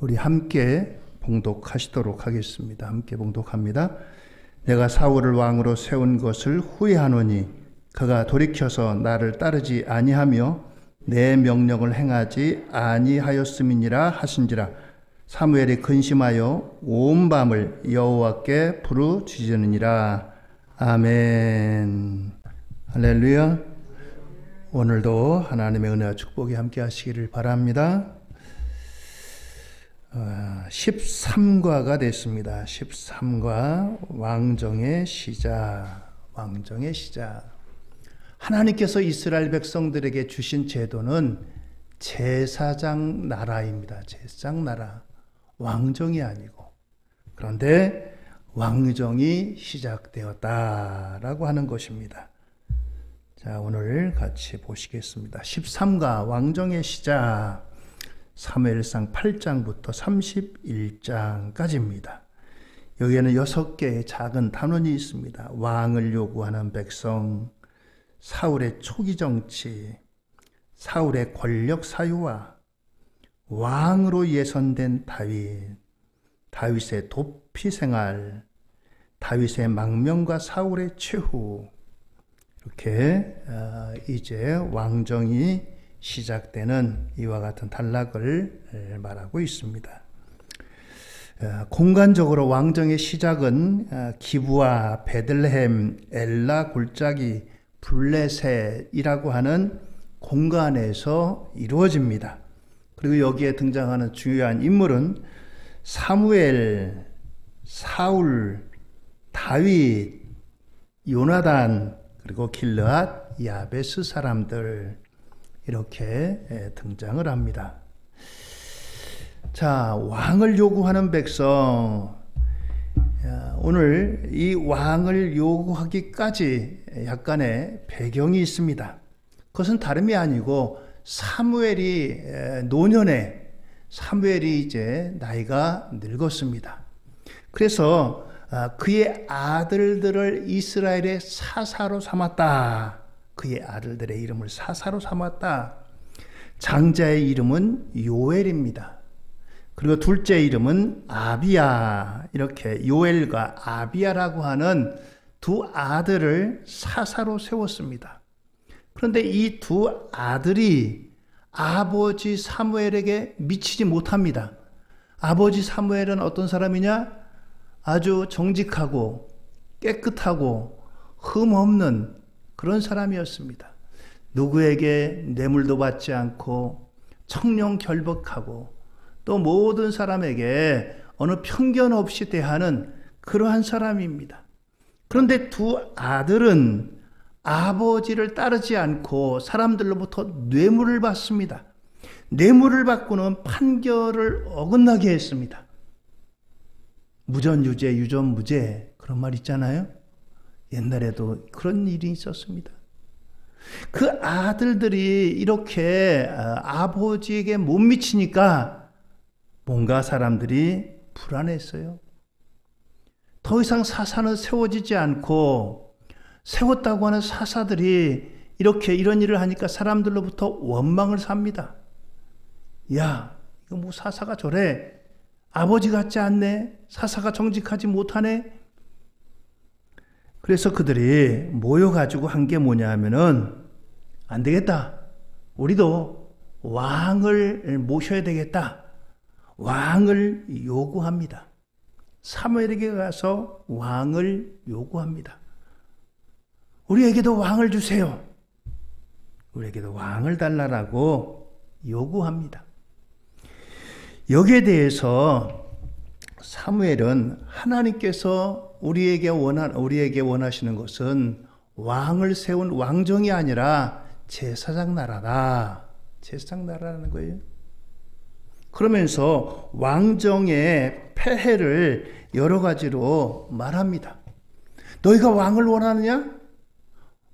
우리 함께 봉독하시도록 하겠습니다. 함께 봉독합니다. 내가 사울을 왕으로 세운 것을 후회하노니 그가 돌이켜서 나를 따르지 아니하며 내 명령을 행하지 아니하였음이니라 하신지라. 사무엘이 근심하여 온 밤을 여호와께 부르짖으니라. 아멘. 할렐루야. 오늘도 하나님의 은혜와 축복이 함께 하시기를 바랍니다. 13과가 됐습니다. 13과 왕정의 시작. 왕정의 시작. 하나님께서 이스라엘 백성들에게 주신 제도는 제사장 나라입니다. 제사장 나라. 왕정이 아니고. 그런데 왕정이 시작되었다라고 하는 것입니다. 자, 오늘 같이 보시겠습니다. 13과 왕정의 시작. 사무엘상 8장부터 31장까지입니다. 여기에는 6개의 작은 단원이 있습니다. 왕을 요구하는 백성, 사울의 초기 정치, 사울의 권력 사유와 왕으로 예선된 다윗, 다윗의 도피 생활, 다윗의 망명과 사울의 최후, 이렇게 이제 왕정이 시작되는 이와 같은 단락을 말하고 있습니다. 공간적으로 왕정의 시작은 기브아, 베들레헴, 엘라 골짜기, 블레셋이라고 하는 공간에서 이루어집니다. 그리고 여기에 등장하는 중요한 인물은 사무엘, 사울, 다윗, 요나단, 그리고 길르앗, 야베스 사람들, 이렇게 등장을 합니다. 자, 왕을 요구하는 백성. 오늘 이 왕을 요구하기까지 약간의 배경이 있습니다. 그것은 다름이 아니고 사무엘이 노년에 사무엘이 이제 나이가 늙었습니다. 그래서 그의 아들들을 이스라엘의 사사로 삼았다. 그의 아들들의 이름을 사사로 삼았다. 장자의 이름은 요엘입니다. 그리고 둘째 이름은 아비야. 이렇게 요엘과 아비야라고 하는 두 아들을 사사로 세웠습니다. 그런데 이 두 아들이 아버지 사무엘에게 미치지 못합니다. 아버지 사무엘은 어떤 사람이냐? 아주 정직하고 깨끗하고 흠없는 그런 사람이었습니다. 누구에게 뇌물도 받지 않고 청렴결백하고 또 모든 사람에게 어느 편견 없이 대하는 그러한 사람입니다. 그런데 두 아들은 아버지를 따르지 않고 사람들로부터 뇌물을 받습니다. 뇌물을 받고는 판결을 어긋나게 했습니다. 무전유죄, 유전무죄, 그런 말 있잖아요. 옛날에도 그런 일이 있었습니다. 그 아들들이 이렇게 아버지에게 못 미치니까 뭔가 사람들이 불안했어요. 더 이상 사사는 세워지지 않고 세웠다고 하는 사사들이 이렇게 이런 일을 하니까 사람들로부터 원망을 삽니다. 야, 이거 뭐 사사가 저래? 아버지 같지 않네? 사사가 정직하지 못하네? 그래서 그들이 모여가지고 한 게 뭐냐 하면은, 안 되겠다. 우리도 왕을 모셔야 되겠다. 왕을 요구합니다. 사무엘에게 가서 왕을 요구합니다. 우리에게도 왕을 주세요. 우리에게도 왕을 달라라고 요구합니다. 여기에 대해서 사무엘은 하나님께서 우리에게 원하시는 것은 왕을 세운 왕정이 아니라 제사장 나라다. 제사장 나라라는 거예요. 그러면서 왕정의 폐해를 여러 가지로 말합니다. 너희가 왕을 원하느냐?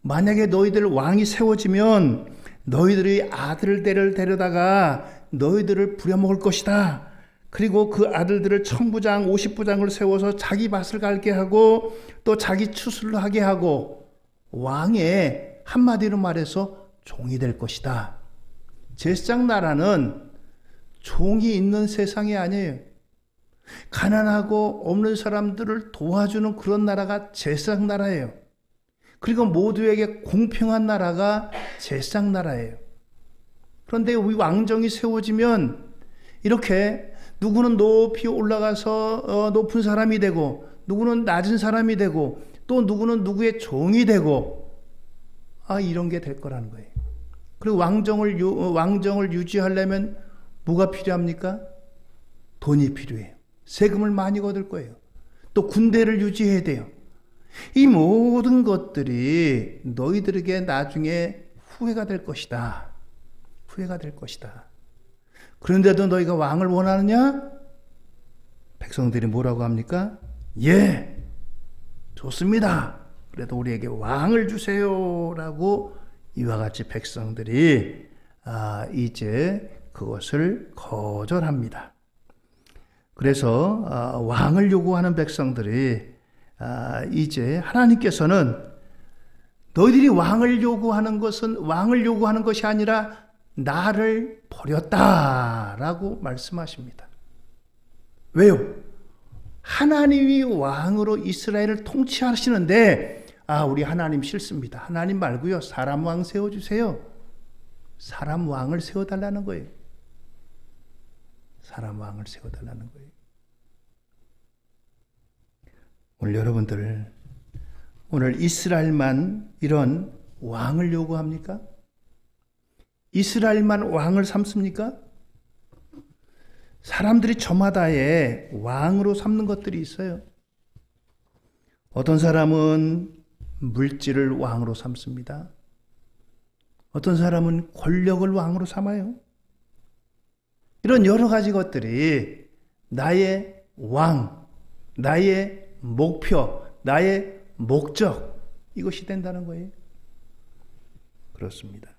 만약에 너희들 왕이 세워지면 너희들이 아들들을 데려다가 너희들을 부려먹을 것이다. 그리고 그 아들들을 1000부장, 50부장을 세워서 자기 밭을 갈게 하고 또 자기 추수를 하게 하고 왕의 한마디로 말해서 종이 될 것이다. 제사장 나라는 종이 있는 세상이 아니에요. 가난하고 없는 사람들을 도와주는 그런 나라가 제사장 나라예요. 그리고 모두에게 공평한 나라가 제사장 나라예요. 그런데 우리 왕정이 세워지면 이렇게 누구는 높이 올라가서 높은 사람이 되고 누구는 낮은 사람이 되고 또 누구는 누구의 종이 되고 이런 게 될 거라는 거예요. 그리고 왕정을 유지하려면 뭐가 필요합니까? 돈이 필요해요. 세금을 많이 거둘 거예요. 또 군대를 유지해야 돼요. 이 모든 것들이 너희들에게 나중에 후회가 될 것이다. 후회가 될 것이다. 그런데도 너희가 왕을 원하느냐? 백성들이 뭐라고 합니까? 예, 좋습니다. 그래도 우리에게 왕을 주세요. 라고 이와 같이 백성들이 이제 그것을 거절합니다. 그래서 왕을 요구하는 백성들이 이제 하나님께서는 너희들이 왕을 요구하는 것이 아니라 나를 버렸다라고 말씀하십니다. 왜요? 하나님이 왕으로 이스라엘을 통치하시는데 우리 하나님 싫습니다. 하나님 말고요. 사람 왕 세워주세요. 사람 왕을 세워달라는 거예요. 사람 왕을 세워달라는 거예요. 오늘 여러분들, 오늘 이스라엘만 이런 왕을 요구합니까? 이스라엘만 왕을 삼습니까? 사람들이 저마다의 왕으로 삼는 것들이 있어요. 어떤 사람은 물질을 왕으로 삼습니다. 어떤 사람은 권력을 왕으로 삼아요. 이런 여러 가지 것들이 나의 왕, 나의 목표, 나의 목적, 이것이 된다는 거예요. 그렇습니다.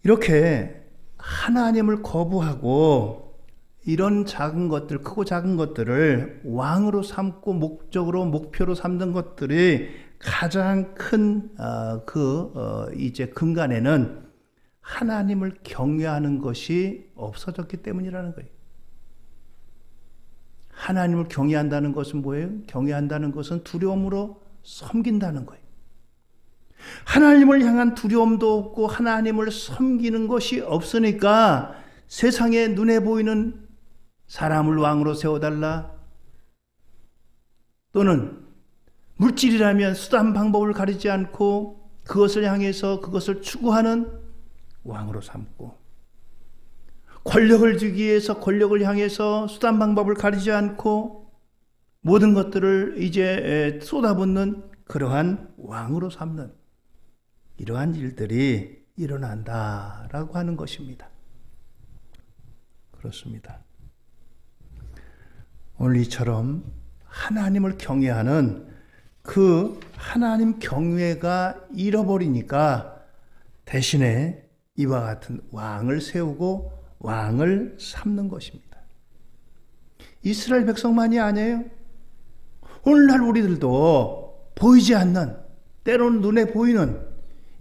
이렇게 하나님을 거부하고 이런 작은 것들, 크고 작은 것들을 왕으로 삼고 목표로 삼는 것들이 가장 큰 이제 근간에는 하나님을 경외하는 것이 없어졌기 때문이라는 거예요. 하나님을 경외한다는 것은 뭐예요? 경외한다는 것은 두려움으로 섬긴다는 거예요. 하나님을 향한 두려움도 없고 하나님을 섬기는 것이 없으니까 세상에 눈에 보이는 사람을 왕으로 세워달라, 또는 물질이라면 수단 방법을 가리지 않고 그것을 향해서 그것을 추구하는 왕으로 삼고, 권력을 주기 위해서 권력을 향해서 수단 방법을 가리지 않고 모든 것들을 이제 쏟아붓는 그러한 왕으로 삼는 이러한 일들이 일어난다라고 하는 것입니다. 그렇습니다. 오늘 이처럼 하나님을 경외하는 그 하나님 경외가 잃어버리니까 대신에 이와 같은 왕을 세우고 왕을 삼는 것입니다. 이스라엘 백성만이 아니에요. 오늘날 우리들도 보이지 않는, 때로는 눈에 보이는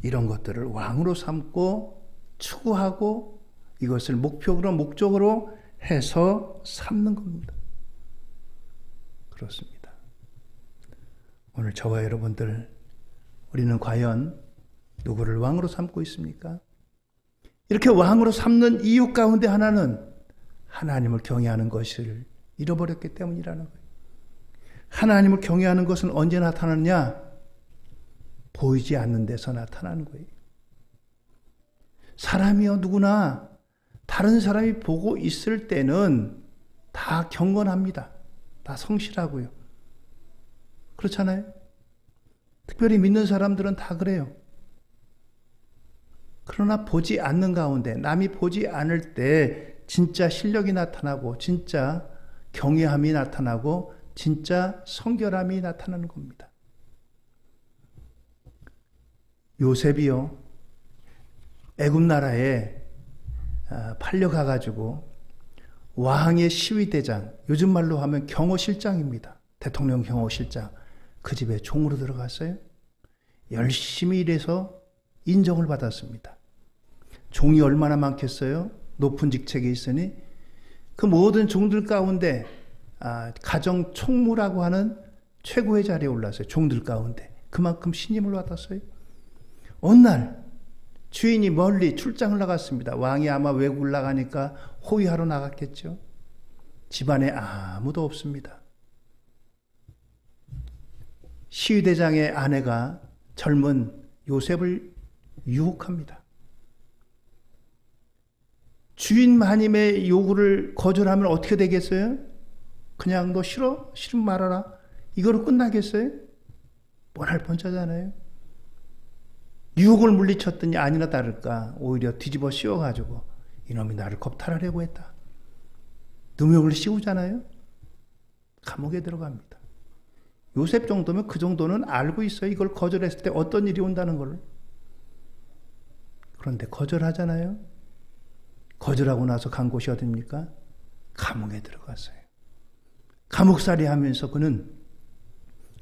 이런 것들을 왕으로 삼고 추구하고 이것을 목적으로 해서 삼는 겁니다. 그렇습니다. 오늘 저와 여러분들, 우리는 과연 누구를 왕으로 삼고 있습니까? 이렇게 왕으로 삼는 이유 가운데 하나는 하나님을 경외하는 것을 잃어버렸기 때문이라는 거예요. 하나님을 경외하는 것은 언제 나타나느냐? 보이지 않는 데서 나타나는 거예요. 사람이요, 누구나 다른 사람이 보고 있을 때는 다 경건합니다. 다 성실하고요. 그렇잖아요? 특별히 믿는 사람들은 다 그래요. 그러나 보지 않는 가운데, 남이 보지 않을 때 진짜 실력이 나타나고 진짜 경외함이 나타나고 진짜 성결함이 나타나는 겁니다. 요셉이요, 애굽 나라에 팔려가가지고 왕의 시위대장, 요즘 말로 하면 경호실장입니다. 대통령 경호실장. 그 집에 종으로 들어갔어요. 열심히 일해서 인정을 받았습니다. 종이 얼마나 많겠어요? 높은 직책에 있으니 그 모든 종들 가운데 가정 총무라고 하는 최고의 자리에 올랐어요. 종들 가운데. 그만큼 신임을 받았어요. 어느 날 주인이 멀리 출장을 나갔습니다. 왕이 아마 외국을 나가니까 호위하러 나갔겠죠. 집안에 아무도 없습니다. 시위대장의 아내가 젊은 요셉을 유혹합니다. 주인 마님의 요구를 거절하면 어떻게 되겠어요? 그냥 너 싫어? 싫으면 말아라. 이거로 끝나겠어요? 뻔할 뻔짜잖아요. 유혹을 물리쳤더니 아니나 다를까 오히려 뒤집어 씌워가지고 이놈이 나를 겁탈하려고 했다. 누명을 씌우잖아요. 감옥에 들어갑니다. 요셉 정도면 그 정도는 알고 있어요. 이걸 거절했을 때 어떤 일이 온다는 걸. 그런데 거절하잖아요. 거절하고 나서 간 곳이 어딥니까? 감옥에 들어갔어요. 감옥살이 하면서 그는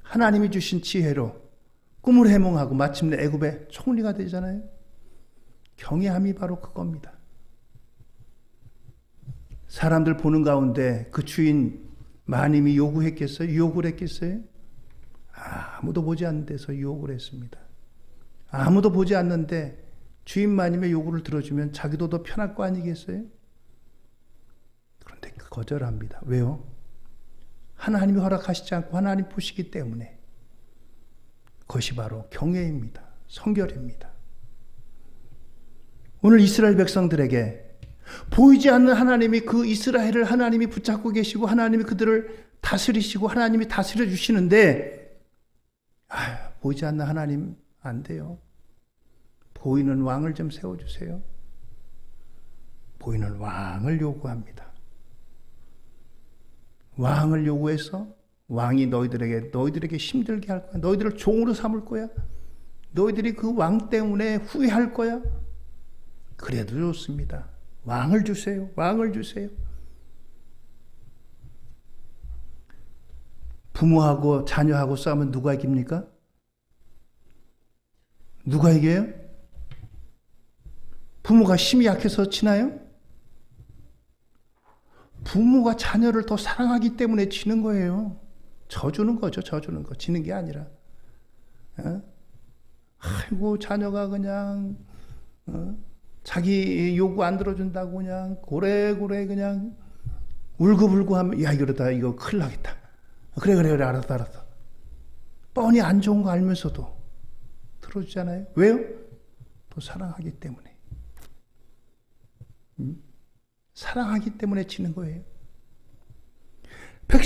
하나님이 주신 지혜로 꿈을 해몽하고 마침내 애굽의 총리가 되잖아요. 경외함이 바로 그겁니다. 사람들 보는 가운데 그 주인 마님이 요구했겠어요? 유혹을 했겠어요? 아무도 보지 않는 데서 유혹을 했습니다. 아무도 보지 않는데 주인 마님의 요구를 들어주면 자기도 더 편할 거 아니겠어요? 그런데 거절합니다. 왜요? 하나님이 허락하시지 않고 하나님 보시기 때문에. 그것이 바로 경외입니다. 성결입니다. 오늘 이스라엘 백성들에게 보이지 않는 하나님이 그 이스라엘을 하나님이 붙잡고 계시고 하나님이 그들을 다스리시고 하나님이 다스려 주시는데 보이지 않는 하나님 안 돼요. 보이는 왕을 좀 세워주세요. 보이는 왕을 요구합니다. 왕을 요구해서 왕이 너희들에게 힘들게 할 거야. 너희들을 종으로 삼을 거야. 너희들이 그 왕 때문에 후회할 거야. 그래도 좋습니다. 왕을 주세요. 왕을 주세요. 부모하고 자녀하고 싸우면 누가 이깁니까? 누가 이겨요? 부모가 힘이 약해서 지나요? 부모가 자녀를 더 사랑하기 때문에 지는 거예요. 져주는 거죠. 져주는 거. 지는 게 아니라. 아이고 자녀가 그냥 자기 요구 안 들어준다고 그냥 고래고래 그냥 울고불고 하면 야 이러다 이거 큰일 나겠다. 그래 알았어. 뻔히 안 좋은 거 알면서도 들어주잖아요. 왜요? 또 사랑하기 때문에. 사랑하기 때문에 지는 거예요.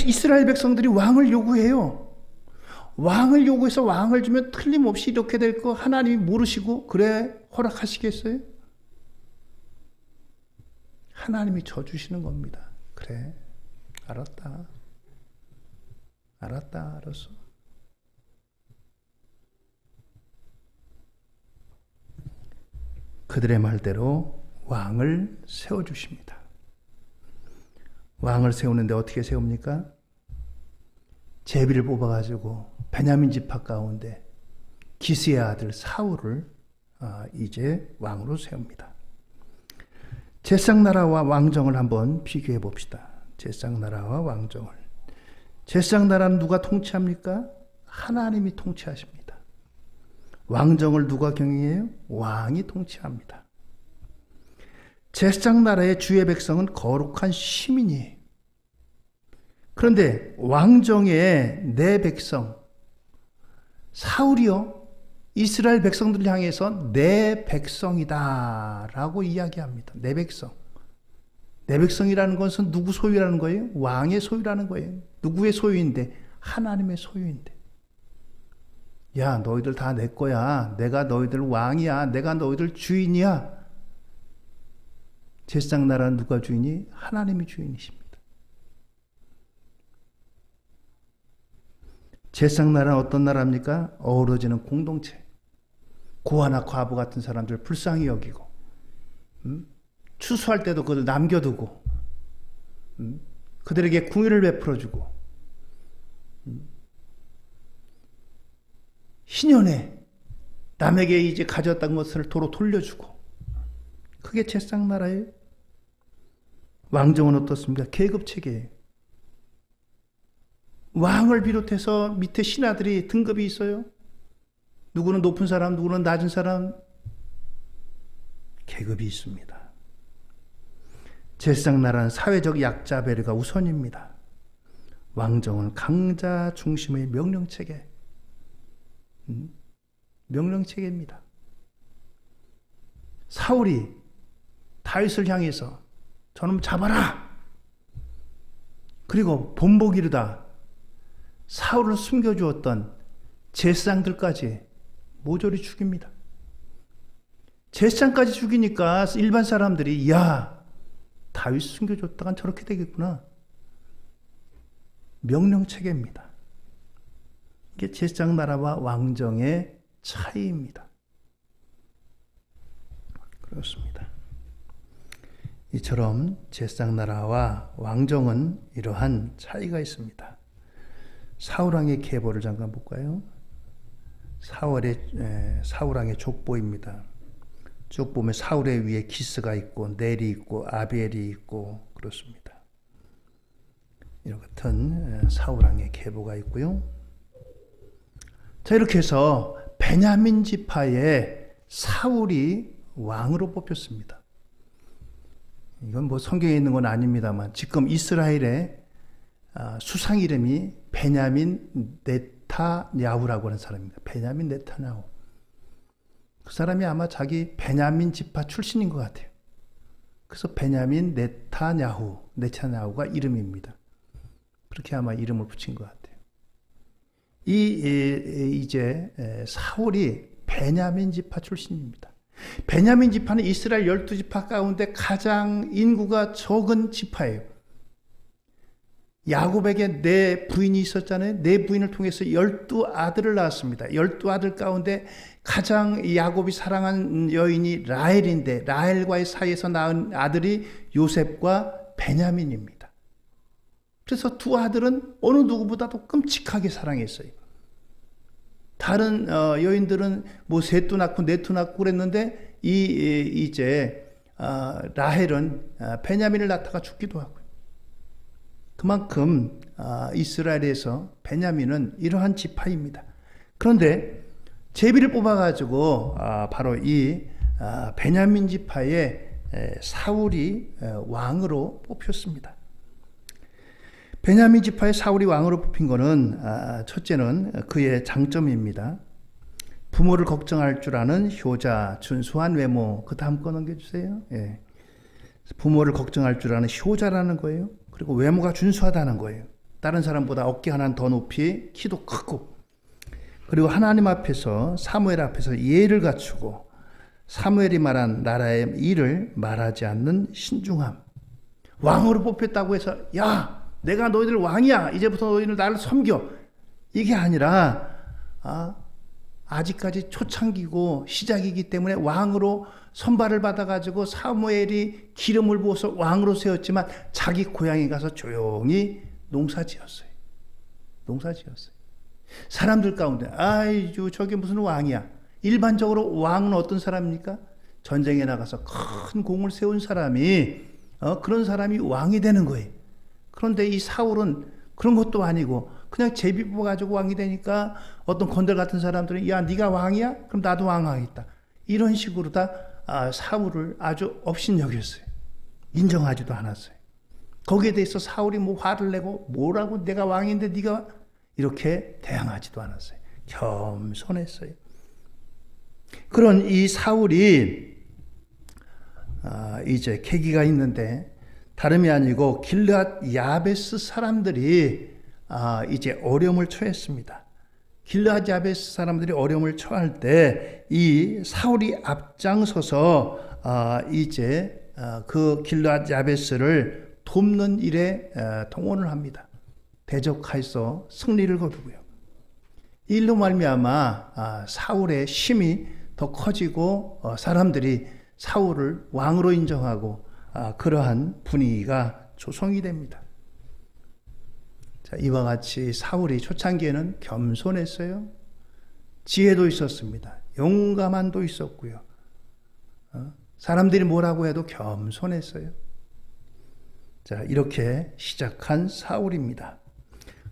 이스라엘 백성들이 왕을 요구해요. 왕을 요구해서 왕을 주면 틀림없이 이렇게 될 거 하나님이 모르시고 그래 허락하시겠어요? 하나님이 져주시는 겁니다. 그래 알았어. 그들의 말대로 왕을 세워주십니다. 왕을 세우는데 어떻게 세웁니까? 제비를 뽑아가지고 베냐민 지파 가운데 기스의 아들 사울을 이제 왕으로 세웁니다. 제싹나라와 왕정을 한번 비교해 봅시다. 제싹나라와 왕정을. 제싹나라는 누가 통치합니까? 하나님이 통치하십니다. 왕정을 누가 경영해요? 왕이 통치합니다. 제싹나라의 주의 백성은 거룩한 시민이에요. 그런데 왕정의 내 백성 사울이요 이스라엘 백성들을 향해서 내 백성이다 라고 이야기합니다. 내 백성. 내 백성이라는 것은 누구 소유라는 거예요? 왕의 소유라는 거예요. 누구의 소유인데? 하나님의 소유인데. 야 너희들 다 내 거야. 내가 너희들 왕이야. 내가 너희들 주인이야. 제싹나라는 누가 주인이? 하나님이 주인이십니다. 제싹나라는 어떤 나라입니까? 어우러지는 공동체. 고아나 과부 같은 사람들 불쌍히 여기고 추수할 때도 그들 남겨두고 그들에게 궁유를 베풀어주고 희년에 남에게 이제 가졌던 것을 도로 돌려주고 그게 제사장나라예요. 왕정은 어떻습니까? 계급체계예요. 왕을 비롯해서 밑에 신하들이 등급이 있어요. 누구는 높은 사람, 누구는 낮은 사람, 계급이 있습니다. 제사장나라는 사회적 약자 배려가 우선입니다. 왕정은 강자 중심의 명령체계, 명령체계입니다. 사울이 다윗을 향해서 저놈 잡아라! 그리고 본보기르다 사울을 숨겨주었던 제사장들까지 모조리 죽입니다. 제사장까지 죽이니까 일반 사람들이 야, 다윗 숨겨줬다간 저렇게 되겠구나. 명령체계입니다. 이게 제사장 나라와 왕정의 차이입니다. 그렇습니다. 이처럼 제사장 나라와 왕정은 이러한 차이가 있습니다. 사울왕의 계보를 잠깐 볼까요? 사울왕의 족보입니다. 쭉 보면 사울의 위에 기스가 있고 넬이 있고 아비엘이 있고 그렇습니다. 이와 같은 사울왕의 계보가 있고요. 자, 이렇게 해서 베냐민 지파의 사울이 왕으로 뽑혔습니다. 이건 뭐 성경에 있는 건 아닙니다만 지금 이스라엘의 수상 이름이 베냐민 네타냐후라고 하는 사람입니다. 베냐민 네타냐후. 그 사람이 아마 자기 베냐민 지파 출신인 것 같아요. 그래서 베냐민 네타냐후가 이름입니다. 그렇게 아마 이름을 붙인 것 같아요. 이제 사울이 베냐민 지파 출신입니다. 베냐민 지파는 이스라엘 12지파 가운데 가장 인구가 적은 지파예요. 야곱에게 4부인이 있었잖아요. 4부인을 통해서 12아들을 낳았습니다. 12아들 가운데 가장 야곱이 사랑한 여인이 라헬인데 라헬과의 사이에서 낳은 아들이 요셉과 베냐민입니다. 그래서 두 아들은 어느 누구보다도 끔찍하게 사랑했어요. 다른 여인들은 뭐 셋도 낳고 넷도 낳고 그랬는데 이제 라헬은 베냐민을 낳다가 죽기도 하고요. 그만큼 이스라엘에서 베냐민은 이러한 지파입니다. 그런데 제비를 뽑아가지고 바로 이 베냐민 지파의 사울이 왕으로 뽑혔습니다. 베냐민 지파의 사울이 왕으로 뽑힌 것은 첫째는 그의 장점입니다. 부모를 걱정할 줄 아는 효자, 준수한 외모. 그 다음 거 넘겨주세요. 예. 부모를 걱정할 줄 아는 효자라는 거예요. 그리고 외모가 준수하다는 거예요. 다른 사람보다 어깨 하나 더 높이 키도 크고, 그리고 하나님 앞에서 사무엘 앞에서 예를 갖추고 사무엘이 말한 나라의 일을 말하지 않는 신중함. 왕으로 뽑혔다고 해서 야, 내가 너희들 왕이야, 이제부터 너희들 나를 섬겨, 이게 아니라 아직까지 초창기고 시작이기 때문에 왕으로 선발을 받아가지고 사무엘이 기름을 부어서 왕으로 세웠지만 자기 고향에 가서 조용히 농사지었어요. 사람들 가운데 아이고 저게 무슨 왕이야. 일반적으로 왕은 어떤 사람입니까? 전쟁에 나가서 큰 공을 세운 사람이 그런 사람이 왕이 되는 거예요. 그런데 이 사울은 그런 것도 아니고 그냥 제비 뽑아가지고 왕이 되니까 어떤 건들 같은 사람들은 야, 네가 왕이야? 그럼 나도 왕하겠다. 이런 식으로 다 사울을 아주 업신여겼어요. 인정하지도 않았어요. 거기에 대해서 사울이 뭐 화를 내고 뭐라고 내가 왕인데 네가 이렇게 대항하지도 않았어요. 겸손했어요. 그런 이 사울이 이제 계기가 있는데 다름이 아니고 길르앗 야베스 사람들이 이제 어려움을 처했습니다. 길르앗 야베스 사람들이 어려움을 처할 때 이 사울이 앞장서서 이제 그 길르앗 야베스를 돕는 일에 동원을 합니다. 대적하여서 승리를 거두고요. 이 일로 말미암아 사울의 힘이 더 커지고 사람들이 사울을 왕으로 인정하고 그러한 분위기가 조성이 됩니다. 자, 이와 같이 사울이 초창기에는 겸손했어요. 지혜도 있었습니다. 용감함도 있었고요. 사람들이 뭐라고 해도 겸손했어요. 자, 이렇게 시작한 사울입니다.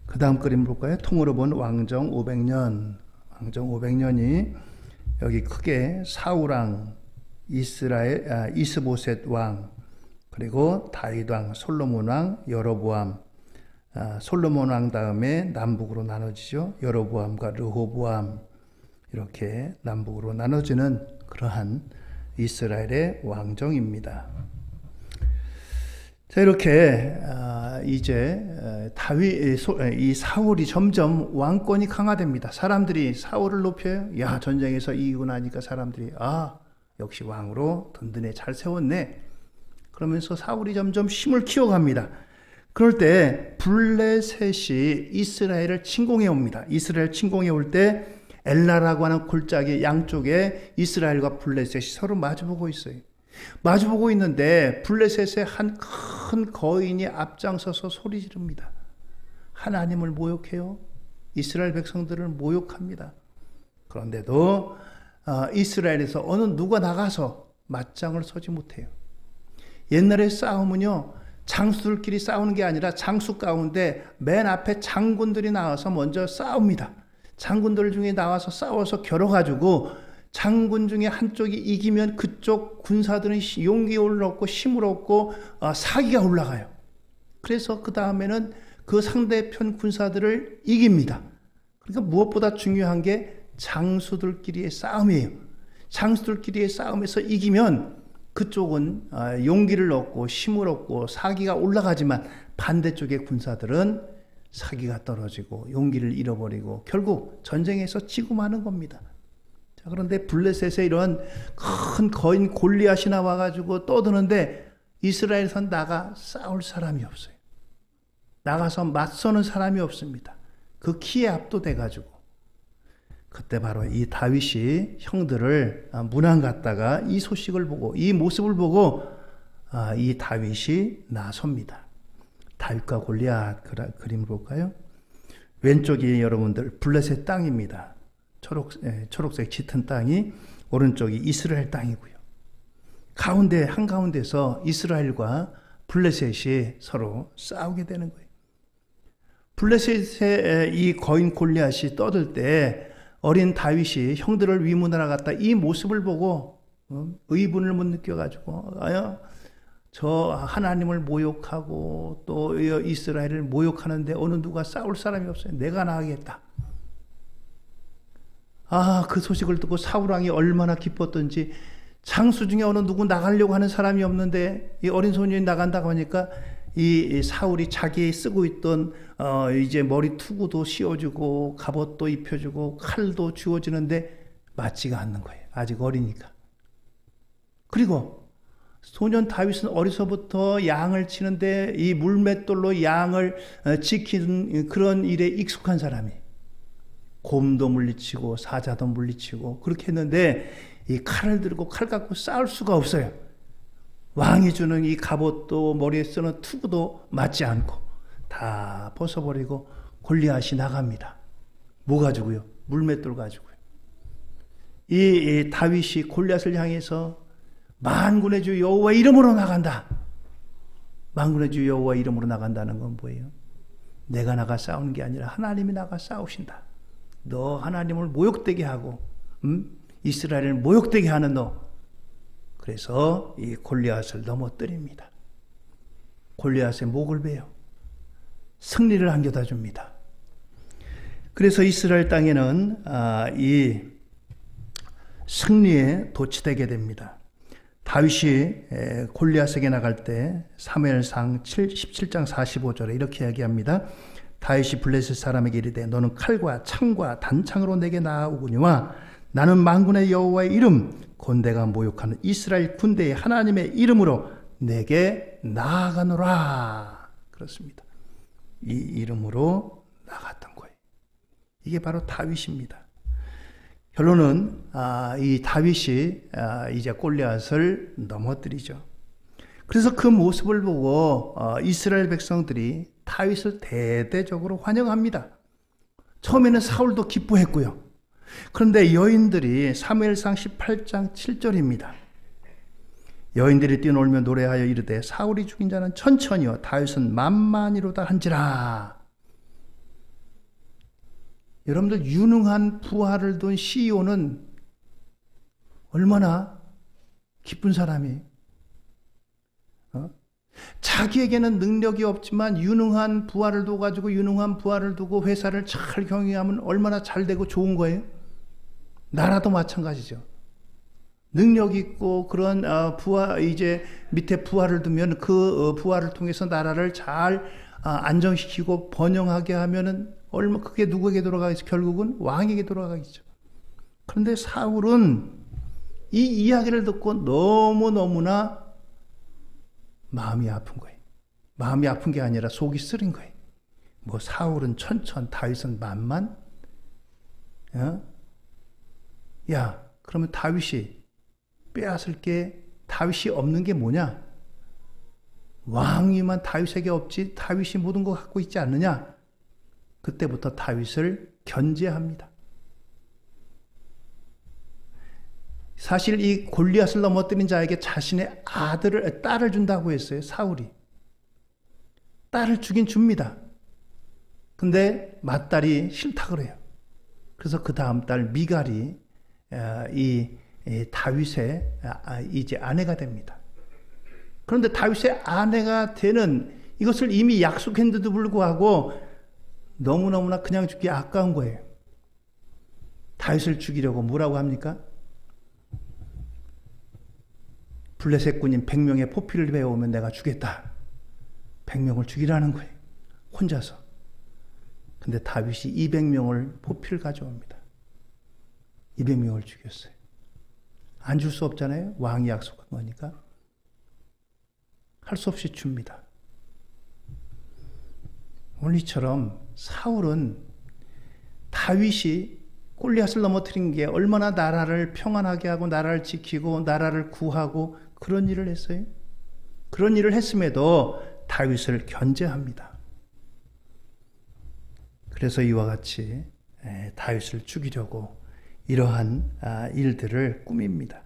그 다음 그림 볼까요? 통으로 본 왕정 500년. 왕정 500년이 여기 크게 사울왕, 이스보셋 왕, 그리고 다윗 왕, 솔로몬 왕, 여로보암. 솔로몬 왕 다음에 남북으로 나눠지죠. 여로보암과 르호보암, 이렇게 남북으로 나눠지는 그러한 이스라엘의 왕정입니다. 자, 이렇게 이제 이 사울이 점점 왕권이 강화됩니다. 사람들이 사울을 높여요. 야, 전쟁에서 이기고 나니까 사람들이 역시 왕으로 든든해 잘 세웠네. 그러면서 사울이 점점 힘을 키워갑니다. 그럴 때 블레셋이 이스라엘을 침공해 옵니다. 이스라엘 침공해 올 때 엘라라고 하는 골짜기 양쪽에 이스라엘과 블레셋이 서로 마주보고 있어요. 마주보고 있는데 블레셋의 한 큰 거인이 앞장서서 소리 지릅니다. 하나님을 모욕해요. 이스라엘 백성들을 모욕합니다. 그런데도 이스라엘에서 어느 누가 나가서 맞짱을 서지 못해요. 옛날에 싸움은요, 장수들끼리 싸우는 게 아니라 장수 가운데 맨 앞에 장군들이 나와서 먼저 싸웁니다. 장군들 중에 나와서 싸워서 겨뤄가지고 장군 중에 한쪽이 이기면 그쪽 군사들은 용기를 얻고 힘을 얻고 사기가 올라가요. 그래서 그 다음에는 그 상대편 군사들을 이깁니다. 그러니까 무엇보다 중요한 게 장수들끼리의 싸움이에요. 장수들끼리의 싸움에서 이기면 그쪽은 용기를 얻고 힘을 얻고 사기가 올라가지만 반대쪽의 군사들은 사기가 떨어지고 용기를 잃어버리고 결국 전쟁에서 지고 마는 겁니다. 자, 그런데 블레셋에 이런 큰 거인 골리앗이 나와가지고 떠드는데 이스라엘에선 나가 싸울 사람이 없어요. 나가서 맞서는 사람이 없습니다. 그 키에 압도돼가지고. 그때 바로 이 다윗이 형들을 문안 갔다가 이 소식을 보고 이 모습을 보고 이 다윗이 나섭니다. 다윗과 골리앗 그림을 볼까요? 왼쪽이 여러분들 블레셋 땅입니다. 초록색 짙은 땅이, 오른쪽이 이스라엘 땅이고요. 가운데 한가운데서 이스라엘과 블레셋이 서로 싸우게 되는 거예요. 블레셋의 이 거인 골리앗이 떠들 때 어린 다윗이 형들을 위문하러 갔다 이 모습을 보고 의분을 못 느껴가지고 저 하나님을 모욕하고 또 이스라엘을 모욕하는데 어느 누가 싸울 사람이 없어요. 내가 나가겠다. 그 소식을 듣고 사울왕이 얼마나 기뻤던지, 장수 중에 어느 누구 나가려고 하는 사람이 없는데 이 어린 소년이 나간다고 하니까 이 사울이 자기 쓰고 있던 이제 머리 투구도 씌워주고 갑옷도 입혀주고 칼도 주어지는데 맞지가 않는 거예요. 아직 어리니까. 그리고 소년 다윗은 어려서부터 양을 치는데 이 물맷돌로 양을 지키는 그런 일에 익숙한 사람이, 곰도 물리치고 사자도 물리치고 그렇게 했는데 이 칼을 들고 칼 갖고 싸울 수가 없어요. 왕이 주는 이 갑옷도 머리에 쓰는 투구도 맞지 않고 다 벗어버리고 골리앗이 나갑니다. 뭐 가지고요? 물맷돌 가지고요. 이 다윗이 골리앗을 향해서 만군의 주 여호와 이름으로 나간다. 만군의 주 여호와 이름으로 나간다는 건 뭐예요? 내가 나가 싸우는 게 아니라 하나님이 나가 싸우신다. 너 하나님을 모욕되게 하고 이스라엘을 모욕되게 하는 너. 그래서 이 골리앗을 넘어뜨립니다. 골리앗의 목을 베요. 승리를 안겨다 줍니다. 그래서 이스라엘 땅에는 이 승리에 도취되게 됩니다. 다윗이 골리앗에게 나갈 때 사무엘상 17장 45절에 이렇게 이야기합니다. 다윗이 블레셋 사람에게 이르되 너는 칼과 창과 단창으로 내게 나아오거니와 나는 만군의 여호와의 이름 곧 내가 모욕하는 이스라엘 군대의 하나님의 이름으로 내게 나아가노라. 그렇습니다. 이 이름으로 나갔던 거예요. 이게 바로 다윗입니다. 결론은 이 다윗이 이제 골리앗을 넘어뜨리죠. 그래서 그 모습을 보고 이스라엘 백성들이 다윗을 대대적으로 환영합니다. 처음에는 사울도 기뻐했고요. 그런데 여인들이 사무엘상 18장 7절입니다. 여인들이 뛰놀며 노래하여 이르되 사울이 죽인 자는 천천히요 다윗은 만만이로다 한지라. 여러분들, 유능한 부하를 둔 CEO는 얼마나 기쁜 사람이, 자기에게는 능력이 없지만 유능한 부하를 둬가지고 유능한 부하를 두고 회사를 잘 경영하면 얼마나 잘 되고 좋은 거예요. 나라도 마찬가지죠. 능력 있고 그런 부하, 이제 밑에 부하를 두면 그 부하를 통해서 나라를 잘 안정시키고 번영하게 하면은 얼마, 그게 누구에게 돌아가겠죠? 결국은 왕에게 돌아가겠죠. 그런데 사울은 이 이야기를 듣고 너무너무나 마음이 아픈 거예요. 마음이 아픈 게 아니라 속이 쓰린 거예요. 뭐 사울은 천천, 다윗은 만만? 야, 그러면 다윗이 빼앗을 게, 다윗이 없는 게 뭐냐? 왕위만 다윗에게 없지 다윗이 모든 거 갖고 있지 않느냐? 그때부터 다윗을 견제합니다. 사실 이 골리앗을 넘어뜨린 자에게 자신의 딸을 준다고 했어요. 사울이. 딸을 주긴 줍니다. 근데 맏딸이 싫다 그래요. 그래서 그 다음 딸 미갈이 이 다윗의 이제 아내가 됩니다. 그런데 다윗의 아내가 되는 이것을 이미 약속했는데도 불구하고 너무너무나 그냥 죽기 아까운 거예요. 다윗을 죽이려고 뭐라고 합니까? 블레셋 군인 100명의 포피를 배워오면 내가 주겠다. 100명을 죽이라는 거예요. 혼자서. 근데 다윗이 200명을 포피를 가져옵니다. 200명을 죽였어요. 안 줄 수 없잖아요. 왕이 약속한 거니까. 할 수 없이 줍니다. 오늘 이처럼 사울은 다윗이 골리앗을 넘어뜨린 게 얼마나 나라를 평안하게 하고 나라를 지키고 나라를 구하고 그런 일을 했어요. 그런 일을 했음에도 다윗을 견제합니다. 그래서 이와 같이 다윗을 죽이려고 이러한 일들을 꾸밉니다.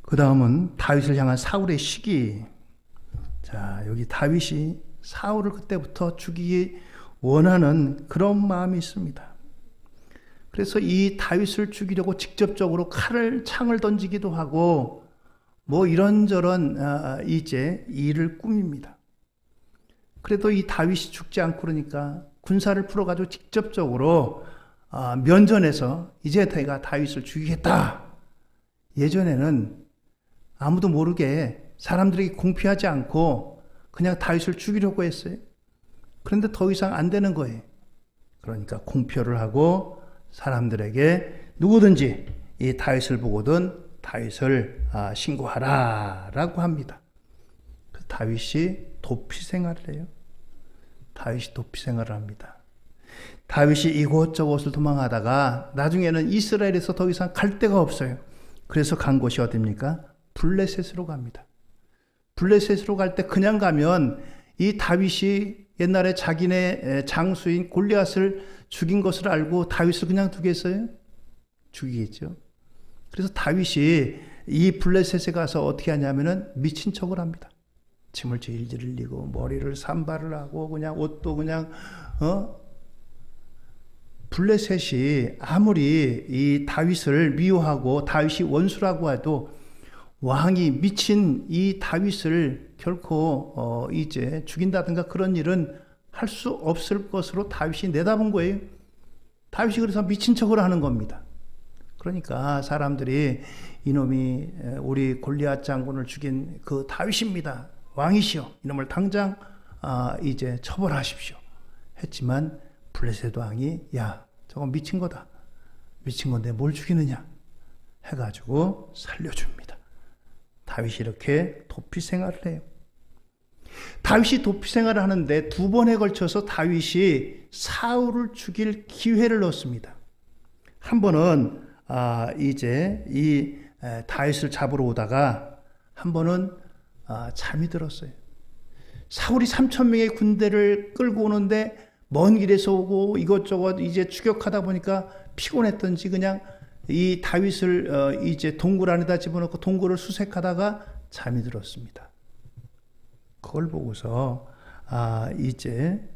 그 다음은 다윗을 향한 사울의 시기. 자, 여기 다윗이 사울을 그때부터 죽이기 원하는 그런 마음이 있습니다. 그래서 이 다윗을 죽이려고 직접적으로 창을 던지기도 하고 뭐 이런저런 이제 일을 꾸밉니다. 그래도 이 다윗이 죽지 않고 그러니까 군사를 풀어가지고 직접적으로 면전에서 이제 내가 다윗을 죽이겠다. 예전에는 아무도 모르게 사람들에게 공피하지 않고 그냥 다윗을 죽이려고 했어요. 그런데 더 이상 안 되는 거예요. 그러니까 공표를 하고 사람들에게 누구든지 이 다윗을 보거든 다윗을 신고하라 라고 합니다. 다윗이 도피 생활을 해요. 다윗이 도피 생활을 합니다. 다윗이 이곳저곳을 도망하다가 나중에는 이스라엘에서 더 이상 갈 데가 없어요. 그래서 간 곳이 어디입니까? 블레셋으로 갑니다. 블레셋으로 갈 때 그냥 가면 이 다윗이 옛날에 자기네 장수인 골리앗을 죽인 것을 알고 다윗을 그냥 두겠어요? 죽이겠죠. 그래서 다윗이 이 블레셋에 가서 어떻게 하냐면은 미친 척을 합니다. 침을 질질 흘리고 머리를 산발을 하고 그냥 옷도 그냥 블레셋이 아무리 이 다윗을 미워하고 다윗이 원수라고 해도 왕이 미친 이 다윗을 결코 이제 죽인다든가 그런 일은 할 수 없을 것으로 다윗이 내다본 거예요. 다윗이 그래서 미친 척을 하는 겁니다. 그러니까 사람들이 이놈이 우리 골리앗 장군을 죽인 그 다윗입니다. 왕이시여, 이놈을 당장 이제 처벌하십시오. 했지만 블레셋 왕이 야, 저건 미친 거다. 미친 건데 뭘 죽이느냐 해가지고 살려줍니다. 다윗이 이렇게 도피 생활을 해요. 다윗이 도피 생활을 하는데 두 번에 걸쳐서 다윗이 사울을 죽일 기회를 얻습니다. 한 번은 이제 이 다윗을 잡으러 오다가 한 번은 잠이 들었어요. 사울이 3,000명의 군대를 끌고 오는데 먼 길에서 오고 이것저것 이제 추격하다 보니까 피곤했던지 그냥 이 다윗을 이제 동굴 안에다 집어넣고 동굴을 수색하다가 잠이 들었습니다. 그걸 보고서 이제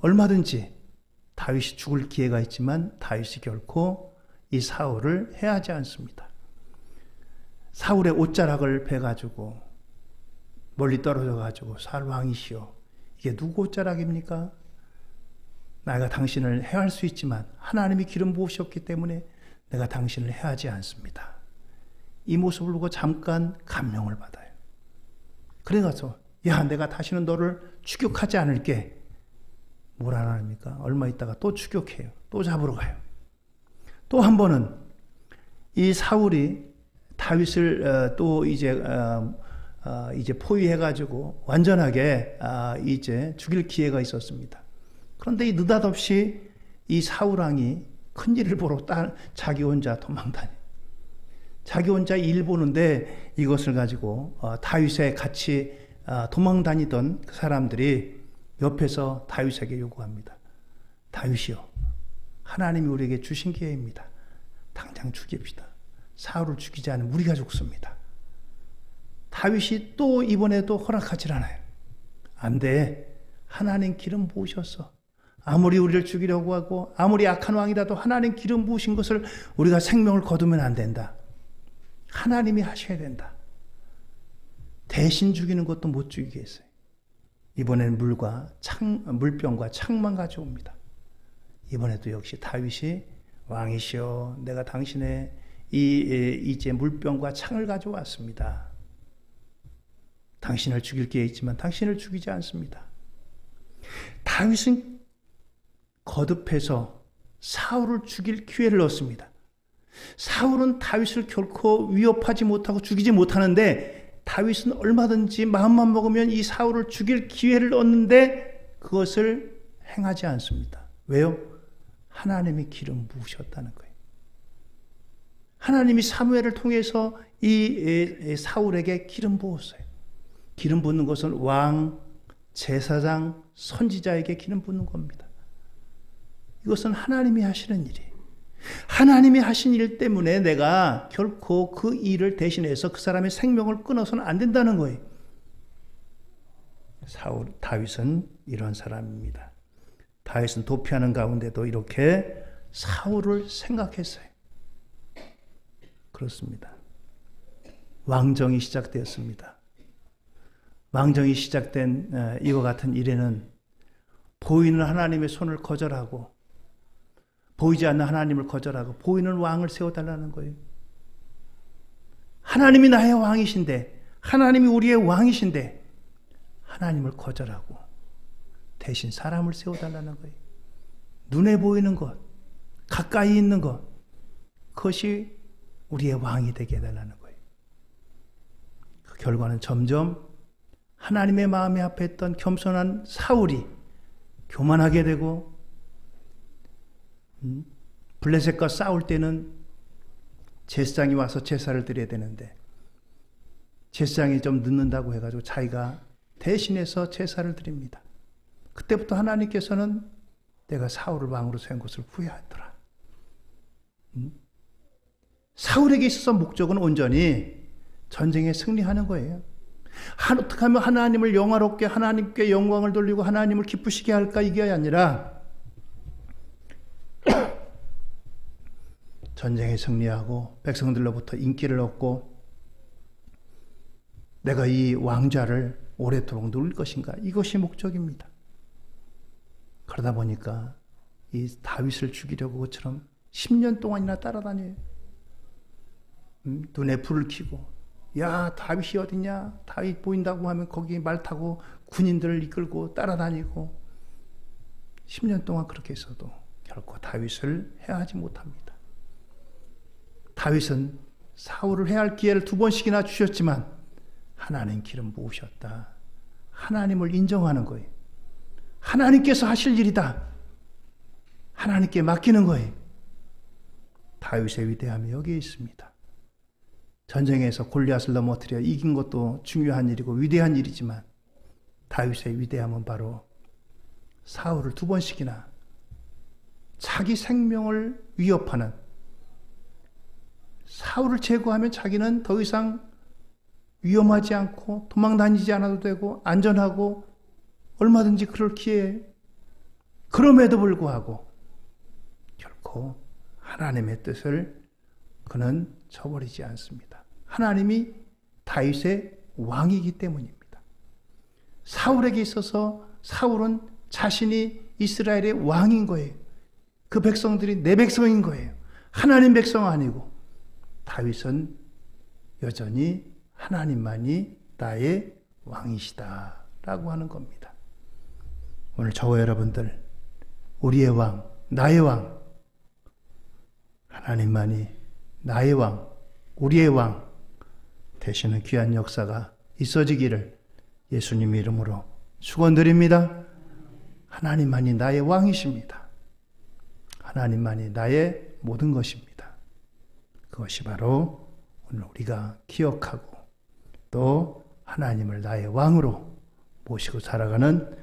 얼마든지 다윗이 죽을 기회가 있지만 다윗이 결코 이 사울을 해하지 않습니다. 사울의 옷자락을 베가지고 멀리 떨어져가지고 사울 왕이시여, 이게 누구 옷자락입니까? 내가 당신을 해할 수 있지만 하나님이 기름 부으셨기 때문에 내가 당신을 해하지 않습니다. 이 모습을 보고 잠깐 감명을 받아요. 그래가서 야, 내가 다시는 너를 추격하지 않을게. 뭐라 합니까? 얼마 있다가 또 추격해요. 또 잡으러 가요. 또 한 번은 이 사울이 다윗을 또 이제 포위해가지고 완전하게 이제 죽일 기회가 있었습니다. 그런데 이 느닷없이 이 사울 왕이 큰일을 보러 자기 혼자 도망다니. 자기 혼자 일 보는데 이것을 가지고 다윗에 같이 도망다니던 그 사람들이 옆에서 다윗에게 요구합니다. 다윗이요, 하나님이 우리에게 주신 기회입니다. 당장 죽입시다. 사울을 죽이지 않으면 우리가 죽습니다. 다윗이 또 이번에도 허락하질 않아요. 안 돼. 하나님 기름 부으셨어. 아무리 우리를 죽이려고 하고 아무리 악한 왕이라도 하나님 기름 부으신 것을 우리가 생명을 거두면 안 된다. 하나님이 하셔야 된다. 대신 죽이는 것도 못 죽이겠어요. 이번에는 물병과 창만 가져옵니다. 이번에도 역시 다윗이 왕이시여, 내가 당신의 이제 물병과 창을 가져왔습니다. 당신을 죽일 기회 있지만 당신을 죽이지 않습니다. 다윗은 거듭해서 사울을 죽일 기회를 얻습니다. 사울은 다윗을 결코 위협하지 못하고 죽이지 못하는데 다윗은 얼마든지 마음만 먹으면 이 사울을 죽일 기회를 얻는데 그것을 행하지 않습니다. 왜요? 하나님이 기름 부으셨다는 거예요. 하나님이 사무엘을 통해서 이 사울에게 기름 부었어요. 기름 붓는 것은 왕, 제사장, 선지자에게 기름 붓는 겁니다. 이것은 하나님이 하시는 일이에요. 하나님이 하신 일 때문에 내가 결코 그 일을 대신해서 그 사람의 생명을 끊어서는 안 된다는 거예요. 다윗은 이런 사람입니다. 다윗은 도피하는 가운데도 이렇게 사울을 생각했어요. 그렇습니다. 왕정이 시작되었습니다. 왕정이 시작된 이와 같은 일에는 보이는 하나님의 손을 거절하고 보이지 않는 하나님을 거절하고 보이는 왕을 세워달라는 거예요. 하나님이 나의 왕이신데, 하나님이 우리의 왕이신데 하나님을 거절하고 대신 사람을 세워달라는 거예요. 눈에 보이는 것, 가까이 있는 것, 그것이 우리의 왕이 되게 해달라는 거예요. 그 결과는 점점 하나님의 마음에 합했던 겸손한 사울이 교만하게 되고, 블레셋과 싸울 때는 제사장이 와서 제사를 드려야 되는데 제사장이 좀 늦는다고 해가지고 자기가 대신해서 제사를 드립니다. 그때부터 하나님께서는 내가 사울을 왕으로 세운 것을 후회하더라. 사울에게 있어서 목적은 온전히 전쟁에 승리하는 거예요. 어떻게 하면 하나님을 영화롭게, 하나님께 영광을 돌리고 하나님을 기쁘시게 할까, 이게 아니라 전쟁에 승리하고 백성들로부터 인기를 얻고 내가 이 왕좌를 오래도록 누릴 것인가, 이것이 목적입니다. 그러다 보니까 이 다윗을 죽이려고 그처럼 10년 동안이나 따라다녀요. 눈에 불을 켜고, 야, 다윗이 어디냐? 다윗 보인다고 하면 거기 말 타고 군인들을 이끌고 따라다니고 10년 동안 그렇게 했어도 결코 다윗을 해하지 못합니다. 다윗은 사울을 해할 기회를 2번씩이나 주셨지만 하나님 기름 부으셨다. 하나님을 인정하는 거예요. 하나님께서 하실 일이다. 하나님께 맡기는 거예요. 다윗의 위대함이 여기에 있습니다. 전쟁에서 골리앗을 넘어뜨려 이긴 것도 중요한 일이고 위대한 일이지만 다윗의 위대함은 바로 사울을 2번씩이나 자기 생명을 위협하는 사울을 제거하면 자기는 더 이상 위험하지 않고 도망 다니지 않아도 되고 안전하고 얼마든지 그럴 기회에, 그럼에도 불구하고 결코 하나님의 뜻을 그는 저버리지 않습니다. 하나님이 다윗의 왕이기 때문입니다. 사울에게 있어서 사울은 자신이 이스라엘의 왕인 거예요. 그 백성들이 내 백성인 거예요. 하나님 백성 아니고. 다윗은 여전히 하나님만이 나의 왕이시다라고 하는 겁니다. 오늘 저와 여러분들, 우리의 왕, 나의 왕, 하나님만이 나의 왕, 우리의 왕 되시는 귀한 역사가 있어지기를 예수님 이름으로 축원드립니다. 하나님만이 나의 왕이십니다. 하나님만이 나의 모든 것입니다. 그것이 바로 오늘 우리가 기억하고 또 하나님을 나의 왕으로 모시고 살아가는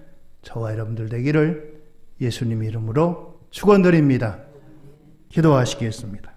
저와 여러분들 되기를 예수님 이름으로 축원드립니다. 기도하시겠습니다.